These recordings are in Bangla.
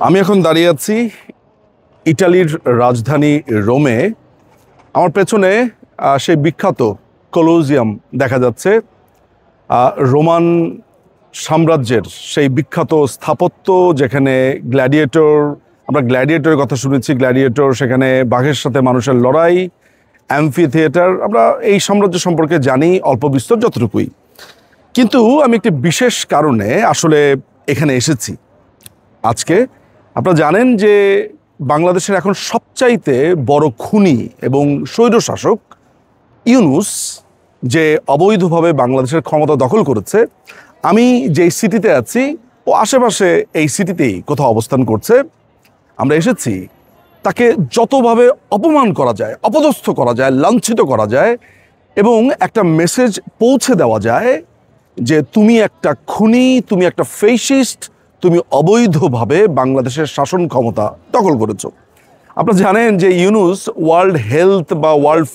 আমি এখন দাঁড়িয়ে আছি ইটালির রাজধানী রোমে। আমার পেছনে সেই বিখ্যাত কলোজিয়াম দেখা যাচ্ছে। রোমান সাম্রাজ্যের সেই বিখ্যাত স্থাপত্য, যেখানে আমরা গ্ল্যাডিয়েটরের কথা শুনেছি। গ্ল্যাডিয়েটর, সেখানে বাঘের সাথে মানুষের লড়াই, অ্যাম্ফি থিয়েটার, আমরা এই সাম্রাজ্য সম্পর্কে জানি অল্প বিস্তর যতটুকুই। কিন্তু আমি একটি বিশেষ কারণে আসলে এখানে এসেছি আজকে। আপনারা জানেন যে বাংলাদেশের এখন সবচাইতে বড় খুনি এবং স্বৈরশাসক ইউনূস, যে অবৈধভাবে বাংলাদেশের ক্ষমতা দখল করেছে, আমি যেই সিটিতে আছি ও আশেপাশে এই সিটিতেই কোথাও অবস্থান করছে। আমরা এসেছি তাকে যতভাবে অপমান করা যায়, অপদস্থ করা যায়, লাঞ্ছিত করা যায় এবং একটা মেসেজ পৌঁছে দেওয়া যায় যে তুমি একটা খুনি, তুমি একটা ফেসিস্ট, তুমি অবৈধভাবে বাংলাদেশের শাসন ক্ষমতা দখল করেছো। আপনারা জানেন যে ইউনূস ওয়ার্ল্ড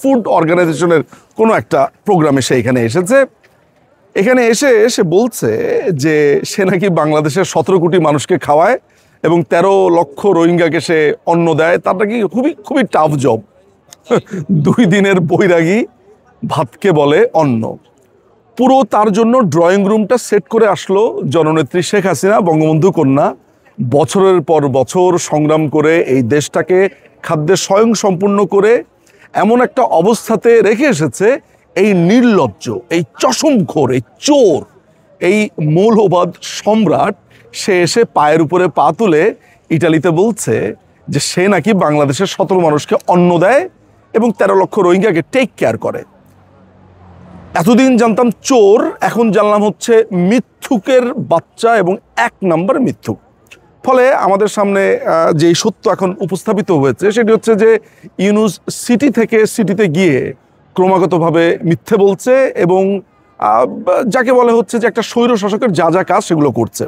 ফুড অর্গানাইজেশনের কোনো একটা প্রোগ্রামে সে এখানে এসেছে। এখানে এসে সে বলছে যে সে নাকি বাংলাদেশের 17 কোটি মানুষকে খাওয়ায় এবং 13 লক্ষ রোহিঙ্গাকে সে অন্ন দেয়। তার নাকি খুবই টাফ জব। 2 দিনের বৈরাগী ভাতকে বলে অন্ন। পুরো তার জন্য ড্রয়িং রুমটা সেট করে আসলো জননেত্রী শেখ হাসিনা, বঙ্গবন্ধু কন্যা। বছরের পর বছর সংগ্রাম করে এই দেশটাকে খাদ্যে স্বয়ংসম্পূর্ণ করে এমন একটা অবস্থাতে রেখে এসেছে এই নির্লজ্জ, এই চশমখোর, এই চোর, এই মৌলবাদ সম্রাট। সে এসে পায়ের উপরে পা তুলে ইটালিতে বলছে যে সে নাকি বাংলাদেশের 17 মানুষকে অন্ন দেয় এবং 13 লক্ষ রোহিঙ্গাকে টেক কেয়ার করে। এতদিন জানতাম চোর, এখন জানলাম হচ্ছে মিথ্যুকের বাচ্চা এবং 1 নম্বর মিথ্যুক। ফলে আমাদের সামনে যে সত্য এখন উপস্থাপিত হয়েছে সেটি হচ্ছে যে ইউনূস সিটি থেকে সিটিতে গিয়ে ক্রমাগতভাবে মিথ্যে বলছে এবং যাকে বলে হচ্ছে যে একটা স্বৈরশাসকের যা যা কাজ সেগুলো করছে।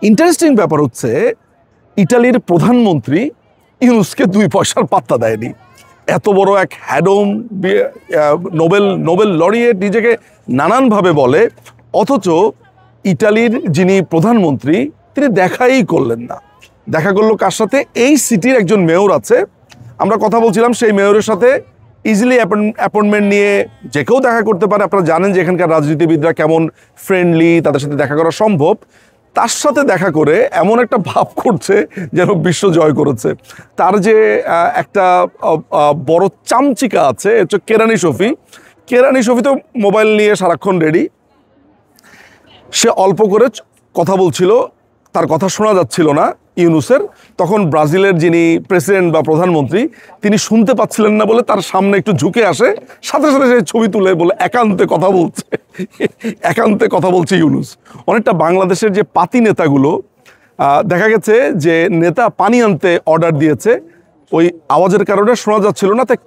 ইন্টারেস্টিং ব্যাপার হচ্ছে ইটালির প্রধানমন্ত্রী ইউনূসকে 2 পয়সার পাত্তা দেয়নি। এত বড় এক হ্যাডম, নোবেল লরিয়েট নিজেকে নানানভাবে বলে, অথচ ইটালির যিনি প্রধানমন্ত্রী তিনি দেখাই করলেন না। দেখা করলো কার সাথে? এই সিটির একজন মেয়র আছে, আমরা কথা বলছিলাম সেই মেয়রের সাথে। ইজিলি অ্যাপয়েন্টমেন্ট নিয়ে যে কেউ দেখা করতে পারে। আপনারা জানেন যে এখানকার রাজনীতিবিদরা কেমন ফ্রেন্ডলি, তাদের সাথে দেখা করা সম্ভব। তার সাথে দেখা করে এমন একটা ভাব করছে যেন বিশ্ব জয় করেছে। তার যে একটা বড় চামচিকা আছে, হচ্ছে কেরানি শফি। কেরানি শফি তো মোবাইল নিয়ে সারাক্ষণ রেডি। সে অল্প করে কথা বলছিল, তার কথা শোনা যাচ্ছিল না ইউনূসের। তখন ব্রাজিলের যিনি প্রেসিডেন্ট বা প্রধানমন্ত্রী তিনি শুনতে পাচ্ছিলেন না বলে তার সামনে একটু ঝুঁকে আসে, সাথে সাথে সে ছবি তুলে বলে একান্তে কথা বলছে। একান্তে কথা বলছে ইউনূস। অনেকটা বাংলাদেশের যে পাতি নেতাগুলো, দেখা গেছে যে নেতা পানি আনতে অর্ডার দিয়েছে, ওই আওয়াজের কারণে শোনা যাচ্ছিল না, তাই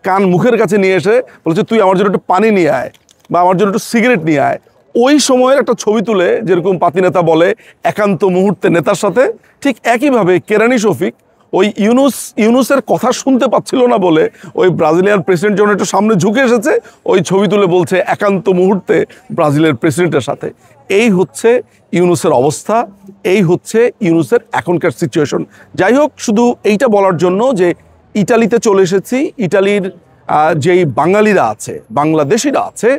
কান মুখের কাছে নিয়ে এসে বলছে তুই আমার জন্য একটু পানি নিয়ে আয় বা আমার জন্য একটু সিগারেট নিয়ে আয়। ওই সময়ের একটা ছবি তুলে যেরকম পাতি নেতা বলে একান্ত মুহূর্তে নেতার সাথে, ঠিক একইভাবে কেরানি শফিক ওই ইউনূসের কথা শুনতে পাচ্ছিল না বলে ওই ব্রাজিলিয়ান প্রেসিডেন্ট যখন একটু সামনে ঝুঁকে এসেছে, ওই ছবি তুলে বলছে একান্ত মুহূর্তে ব্রাজিলের প্রেসিডেন্টের সাথে। এই হচ্ছে ইউনূসের অবস্থা, এই হচ্ছে ইউনূসের এখনকার সিচুয়েশন। যাই হোক, শুধু এইটা বলার জন্য যে ইটালিতে চলে এসেছি। ইটালির যেই বাঙালিরা আছে, বাংলাদেশিরা আছে,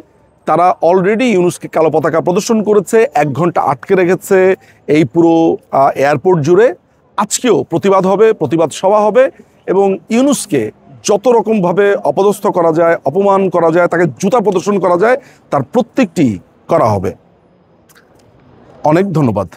তারা অলরেডি ইউনূসকে কালো পতাকা প্রদর্শন করেছে, 1 ঘন্টা আটকে রেখেছে এই পুরো এয়ারপোর্ট জুড়ে। আজকেও প্রতিবাদ হবে, প্রতিবাদ সভা হবে এবং ইউনূসকে যত রকমভাবে অপদস্থ করা যায়, অপমান করা যায়, তাকে জুতা প্রদর্শন করা যায়, তার প্রত্যেকটি করা হবে। অনেক ধন্যবাদ।